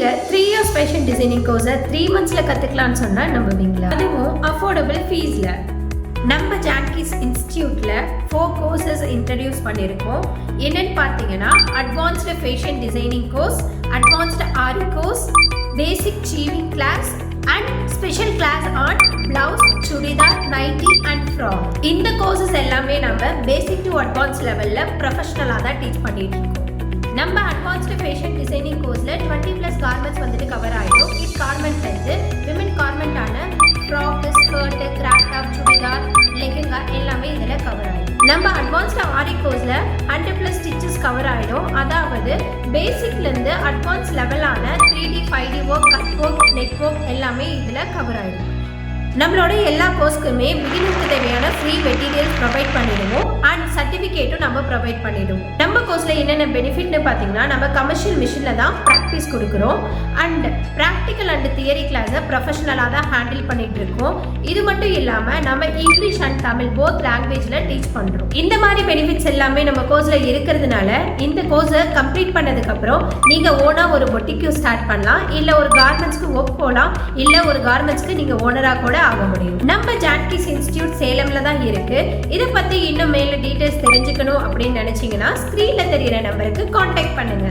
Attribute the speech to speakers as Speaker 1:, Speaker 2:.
Speaker 1: நீங்க 3 years fashion designing கோர்ஸை 3 monthsல கத்துக்கலாம்னு சொன்னா நம்புவீங்களா? அதுவும் அஃபோர்டபுள் ஃபீஸ்ல. நம்ம ஜான்கீஸ் இன்ஸ்டிடியூட்ல 4 கோர்சஸ் இன்ட்ரடியூஸ் பண்ணியிருக்கோம். என்னன்னு பார்த்தீங்கன்னா advanced fashion designing course, advanced aari course, basic sewing class and special class on blouse, churidar, nighty and frock. இந்த கோர்சஸ் எல்லாமே நம்ம பேசிக் டு அட்வான்ஸ் லெவலில் ப்ரொஃபஷனலாக தான் டீச் பண்ணிட்டு இருக்கோம். நம்ம அட்வான்ஸ்டு ஃபேஷன் டிசைனிங் கோர்ஸில் 20+ கார்மெண்ட்ஸ் வந்துட்டு கவர் ஆகிடும். கிட்ஸ் கார்மெண்ட் வந்து விமன் கார்மெண்ட்டான frock, skirt, crop top, churidar, lehenga எல்லாமே இதில் கவர் ஆகிடும். நம்ம அட்வான்ஸ்டு ஆரி கோர்ஸில் 100+ ஸ்டிச்சஸ் கவர் ஆகிடும். அதாவது பேசிக்லேருந்து அட்வான்ஸ் லெவலான 3D 5D work, cut work, net work எல்லாமே இதில் கவர் ஆகிடும். நம்மளோட எல்லா கோர்ஸ்க்குமே பிகினருக்கு தேவையான ஃப்ரீ மெட்டீரியல்ஸ் ப்ரொவைட் பண்ணிடுவோம் அண்ட் சர்டிஃபிகேட்டும் நம்ம ப்ரொவைட் பண்ணிடுவோம். நம்ம கோர்ஸில் என்னென்ன பெனிஃபிட்னு பார்த்தீங்கன்னா நம்ம கமர்ஷியல் மிஷினில் தான் ப்ராக்டிஸ் கொடுக்குறோம் அண்ட் ப்ராக்டிக்கல் அண்ட் தியரி கிளாஸை ப்ரொஃபஷனலாக தான் ஹேண்டில் பண்ணிட்டு இருக்கோம். இது மட்டும் இல்லாமல் நம்ம இங்கிலீஷ் அண்ட் தமிழ் போத் லாங்குவேஜில் டீச் பண்ணுறோம். இந்த மாதிரி பெனிஃபிட்ஸ் எல்லாமே நம்ம கோர்ஸில் இருக்கிறதுனால இந்த கோர்ஸை கம்ப்ளீட் பண்ணதுக்கப்புறம் நீங்கள் ஓனாக ஒரு பொட்டிக்யூ ஸ்டார்ட் பண்ணலாம், இல்லை ஒரு கார்மெண்ட்ஸ்க்கு ஒர்க் போகலாம், இல்லை ஒரு கார்மெண்ட்ஸ்க்கு நீங்கள் ஓனராக கூட ஆக முடியும். நம்ம ஜான்கீஸ் இன்ஸ்டிடியூட் சேலம்ல தான் இருக்கு. இதை பத்தி இன்னும் மேல டீடைல்ஸ் தெரிஞ்சுக்கணும் அப்படின்னு நினைச்சீங்கன்னா ஸ்கிரீன்ல தெரியுற நம்பருக்கு கான்டாக்ட் பண்ணுங்க.